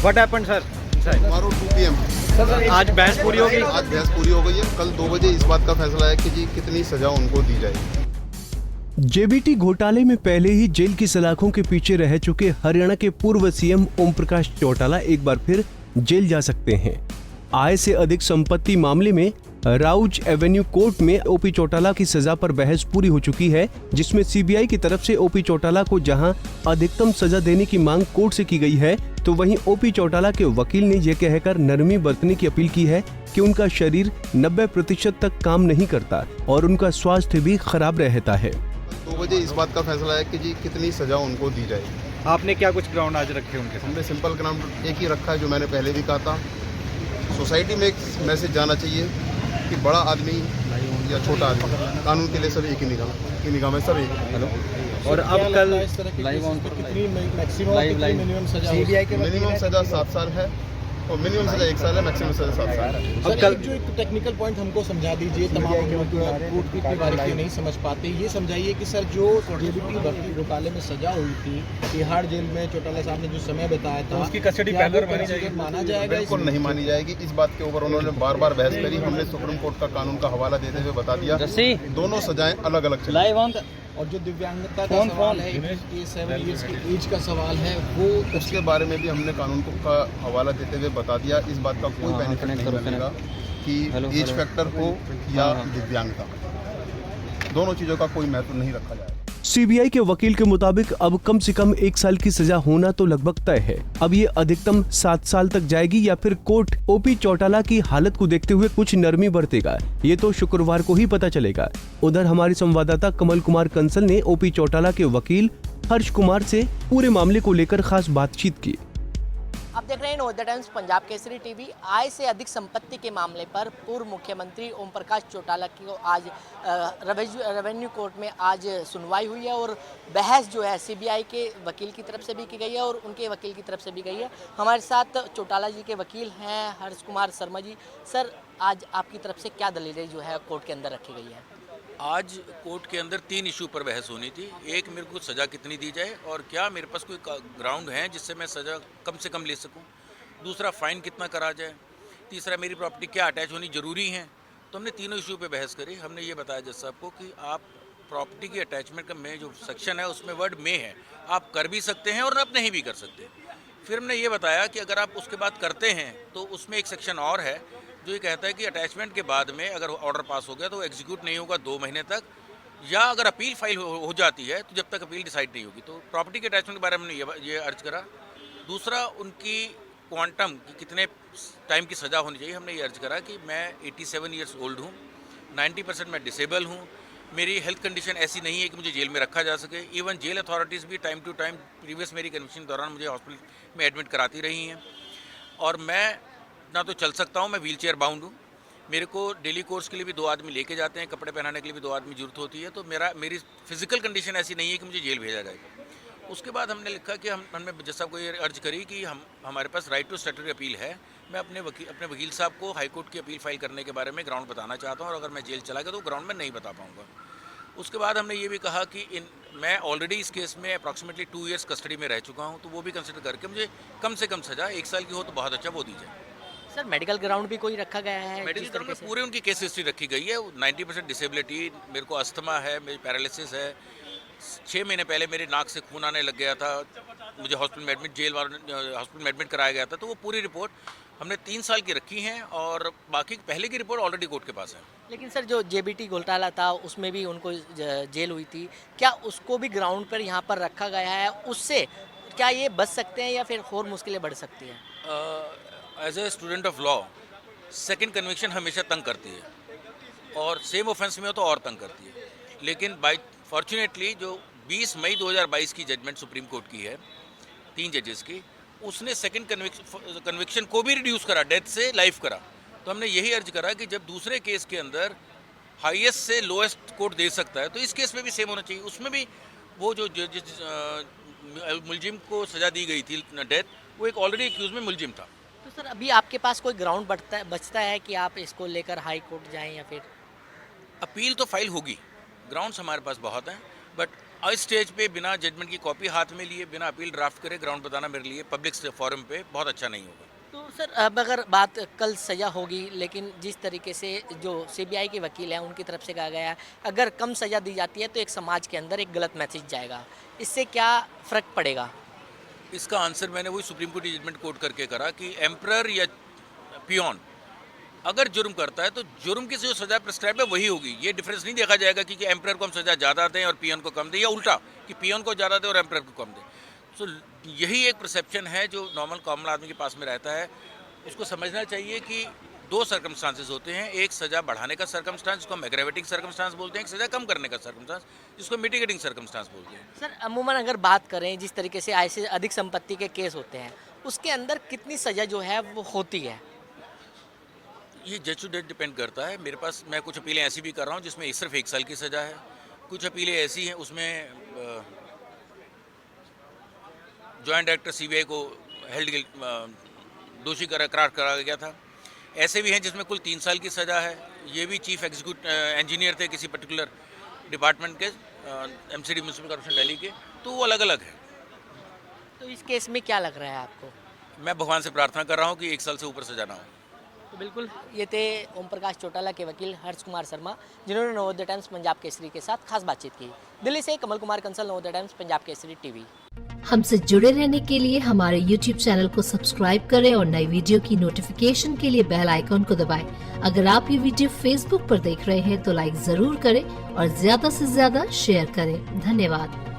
What happened, sir? Inside? Tomorrow 2 PM। आज बहस पूरी होगी। आज बहस पूरी हो गई है। कल 2 बजे इस बात का फैसला है कि जी कितनी सजा उनको दी जाए। जेबीटी घोटाले में पहले ही जेल की सलाखों के पीछे रह चुके हरियाणा के पूर्व सीएम ओम प्रकाश चौटाला एक बार फिर जेल जा सकते हैं। आय से अधिक संपत्ति मामले में राउज एवेन्यू कोर्ट में ओपी चौटाला की सजा पर बहस पूरी हो चुकी है, जिसमें सीबीआई की तरफ से ओपी चौटाला को जहां अधिकतम सजा देने की मांग कोर्ट से की गई है, तो वहीं ओपी चौटाला के वकील ने यह कहकर नरमी बरतने की अपील की है कि उनका शरीर 90% तक काम नहीं करता और उनका स्वास्थ्य भी खराब रहता है। 2 बजे इस बात का फैसला है कि जी कितनी सजा उनको दी जाए। आपने क्या कुछ ग्राउंड आज रखे उनके सामने? हमने सिंपल ग्राउंड एक ही रखा है, जो मैंने पहले भी कहा था। सोसाइटी में एक मैसेज जाना चाहिए कि बड़ा आदमी या छोटा आदमी कानून के लिए सब एक ही निगाह में सब एक। हेलो। और अब कल लाइव ऑन कितनी मैक्सिमम मिनिमम सजा सीबीआई के मिनिमम सजा 7 साल है और मिनिमम सजा 1 साल है, मैक्सिमम सजा 7 साल है। सर, एक जो एक टेक्निकल पॉइंट हमको समझा दीजिए, तमाम लोग कोर्ट की इतनी बारीकी नहीं समझ पाते। ये समझाइए कि सर जो जेबीटी भर्ती घोटाले में सजा हुई थी, तिहाड़ जेल में चौटाला साहब ने जो समय बताया था, उसकी कस्टडी क्या पहले वो मानी जाएगी? माना जाएगा? बिल्कुल नहीं मानी जाएगी। इस बात के ऊपर उन्होंने बार बार बहस करी। हमने सुप्रीम कोर्ट का कानून का हवाला देते हुए बता दिया दोनों सजाएं अलग अलग चलेंगी। और जो दिव्यांगता का सवाल है, ये 7 इयर्स की एज का सवाल है, वो उसके बारे में भी हमने कानून का हवाला देते हुए बता दिया। इस बात का कोई बेनिफिट नहीं मिलेगा कि एज फैक्टर हो या दिव्यांगता, दोनों चीज़ों का कोई महत्व नहीं रखा जाएगा। सीबीआई के वकील के मुताबिक अब कम से कम 1 साल की सजा होना तो लगभग तय है। अब ये अधिकतम 7 साल तक जाएगी या फिर कोर्ट ओपी चौटाला की हालत को देखते हुए कुछ नरमी बरतेगा, ये तो शुक्रवार को ही पता चलेगा। उधर हमारे संवाददाता कमल कुमार कंसल ने ओपी चौटाला के वकील हर्ष कुमार से पूरे मामले को लेकर खास बातचीत की। आप देख रहे हैं नवोदय टाइम्स पंजाब केसरी टीवी। आय से अधिक संपत्ति के मामले पर पूर्व मुख्यमंत्री ओम प्रकाश चौटाला की को आज रेवेन्यू कोर्ट में आज सुनवाई हुई है और बहस जो है सीबीआई के वकील की तरफ से भी की गई है और उनके वकील की तरफ से भी गई है। हमारे साथ चौटाला जी के वकील हैं हर्ष कुमार शर्मा जी। सर, आज आपकी तरफ से क्या दलीलें जो है कोर्ट के अंदर रखी गई है? आज कोर्ट के अंदर 3 इशू पर बहस होनी थी। एक, मेरे को सज़ा कितनी दी जाए और क्या मेरे पास कोई ग्राउंड है जिससे मैं सज़ा कम से कम ले सकूं। दूसरा, फ़ाइन कितना करा जाए। तीसरा, मेरी प्रॉपर्टी क्या अटैच होनी ज़रूरी है। तो हमने तीनों इशू पे बहस करी। हमने ये बताया जज साहब को कि आप प्रॉपर्टी की अटैचमेंट का में जो सेक्शन है उसमें वर्ड में है, आप कर भी सकते हैं और आप नहीं भी कर सकते। फिर हमने ये बताया कि अगर आप उसके बाद करते हैं तो उसमें एक सेक्शन और है जो ये कहता है कि अटैचमेंट के बाद में अगर ऑर्डर पास हो गया तो एग्जीक्यूट नहीं होगा 2 महीने तक, या अगर अपील फाइल हो जाती है तो जब तक अपील डिसाइड नहीं होगी। तो प्रॉपर्टी के अटैचमेंट के बारे में हमने ये अर्ज करा। दूसरा, उनकी क्वांटम कि कितने टाइम की सज़ा होनी चाहिए, हमने ये अर्ज करा कि मैं 87 ईयर्स ओल्ड हूँ, 90% मैं डिसेबल हूँ, मेरी हेल्थ कंडीशन ऐसी नहीं है कि मुझे जेल में रखा जा सके। इवन जेल अथॉरिटीज़ भी टाइम टू टाइम प्रीवियस मेरी कन्विक्शन के दौरान मुझे हॉस्पिटल में एडमिट कराती रही हैं। और मैं ना तो चल सकता हूँ, मैं व्हील चेयर बाउंड हूँ। मेरे को डेली कोर्स के लिए भी 2 आदमी लेके जाते हैं, कपड़े पहनाने के लिए भी 2 आदमी जरूरत होती है। तो मेरी फिजिकल कंडीशन ऐसी नहीं है कि मुझे जेल भेजा जाएगा। उसके बाद हमने लिखा कि हमने जज साहब को ये अर्ज करी कि हमारे पास राइट टू स्टैट्यूटरी अपील है। मैं अपने वकील साहब को हाई कोर्ट की अपील फाइल करने के बारे में ग्राउंड बताना चाहता हूँ और अगर मैं जेल चला गया तो ग्राउंड में नहीं बता पाऊँगा। उसके बाद हमने ये भी कहा कि मैं ऑलरेडी इस केस में अप्रॉक्सीमेटली 2 इयर्स कस्टडी में रह चुका हूँ, तो वो भी कंसिडर करके मुझे कम से कम सज़ा 1 साल की हो तो बहुत अच्छा वो दी जाए। सर, मेडिकल ग्राउंड भी कोई रखा गया है? मेडिकल ग्राउंड में पूरे उनकी केस हिस्ट्री रखी गई है। 90% डिसेबिलिटी, मेरे को अस्थमा है, मेरी पैरालिसिस है, 6 महीने पहले मेरे नाक से खून आने लग गया था, मुझे हॉस्पिटल में एडमिट जेल वालों ने हॉस्पिटल में एडमिट कराया गया था। तो वो पूरी रिपोर्ट हमने 3 साल की रखी हैं और बाकी पहले की रिपोर्ट ऑलरेडी कोर्ट के पास है। लेकिन सर, जो जेबीटी घोटाला था उसमें भी उनको जेल हुई थी, क्या उसको भी ग्राउंड पर यहाँ पर रखा गया है? उससे क्या ये बच सकते हैं या फिर और मुश्किलें बढ़ सकती हैं? As a student of law, second conviction हमेशा तंग करती है और सेम ऑफेंस में हो तो और तंग करती है। लेकिन बाई फॉर्चुनेटली जो 20 मई 2022 की जजमेंट सुप्रीम कोर्ट की है 3 जजेस की, उसने सेकंड कन्विक्शन को भी रिड्यूस करा, डेथ से लाइफ करा। तो हमने यही अर्ज करा कि जब दूसरे केस के अंदर हाईएस्ट से लोएस्ट कोर्ट दे सकता है तो इस केस में भी सेम होना चाहिए। उसमें भी वो जो मुलजिम को सज़ा दी गई थी डेथ, वो एक ऑलरेडी एक्यूज में मुलजिम था। तो सर, अभी आपके पास कोई ग्राउंड बचता है कि आप इसको लेकर हाई कोर्ट जाएं या फिर? अपील तो फाइल होगी, ग्राउंड्स हमारे पास बहुत हैं, बट इस स्टेज पे बिना जजमेंट की कॉपी हाथ में लिए, बिना अपील ड्राफ्ट करे ग्राउंड बताना मेरे लिए पब्लिक फोरम पे बहुत अच्छा नहीं होगा। तो सर अब अगर बात कल सज़ा होगी, लेकिन जिस तरीके से जो सीबीआई के वकील हैं उनकी तरफ से कहा गया है अगर कम सज़ा दी जाती है तो एक समाज के अंदर एक गलत मैसेज जाएगा, इससे क्या फ़र्क पड़ेगा? इसका आंसर मैंने वही सुप्रीम कोर्ट जजमेंट कोट करके करा कि एम्परर या पियोन अगर जुर्म करता है तो जुर्म की जो सज़ा प्रिस्क्राइब है वही होगी। ये डिफरेंस नहीं देखा जाएगा कि एम्परर को हम सज़ा ज़्यादा दें और पियोन को कम दें, या उल्टा कि पियोन को ज़्यादा दें और एम्परर को कम दें। तो यही एक परसेप्शन है जो नॉर्मल कॉमन आदमी के पास में रहता है। उसको समझना चाहिए कि दो सर्कमस्टांसेस होते हैं, एक सज़ा बढ़ाने का सर्कमस्टांस जिसको हम एग्रेवेटिंग सर्कमस्टांस बोलते हैं, एक सज़ा कम करने का सर्कमस्टांस जिसको मिटिगेटिंग सर्कमस्टांस बोलते हैं। सर अमूमन अगर बात करें जिस तरीके से आय से अधिक संपत्ति के केस होते हैं उसके अंदर कितनी सज़ा जो है वो होती है? ये जज टू जज डिपेंड करता है। मेरे पास मैं कुछ अपीलें ऐसी भी कर रहा हूँ जिसमें सिर्फ 1 साल की सज़ा है, कुछ अपीलें ऐसी हैं उसमें जॉइंट डायरेक्टर सीबीआई को दोषी करार करा गया था। ऐसे भी हैं जिसमें कुल 3 साल की सज़ा है। ये भी चीफ एग्जीक्यूटिव इंजीनियर थे किसी पर्टिकुलर डिपार्टमेंट के, एमसीडी म्यूनसिपल कॉर्पोरेशन दिल्ली के, तो वो अलग अलग है। तो इस केस में क्या लग रहा है आपको? मैं भगवान से प्रार्थना कर रहा हूँ कि 1 साल से ऊपर सज़ा ना हो। तो बिल्कुल ये थे ओम प्रकाश चौटाला के वकील हर्ष कुमार शर्मा, जिन्होंने नवोदय टाइम्स पंजाब केसरी के साथ खास बातचीत की। दिल्ली से कमल कुमार कंसल, नवोदय टाइम्स पंजाब केसरी टीवी। हमसे जुड़े रहने के लिए हमारे YouTube चैनल को सब्सक्राइब करें और नई वीडियो की नोटिफिकेशन के लिए बेल आइकॉन को दबाएं। अगर आप ये वीडियो Facebook पर देख रहे हैं तो लाइक जरूर करें और ज्यादा से ज्यादा शेयर करें। धन्यवाद।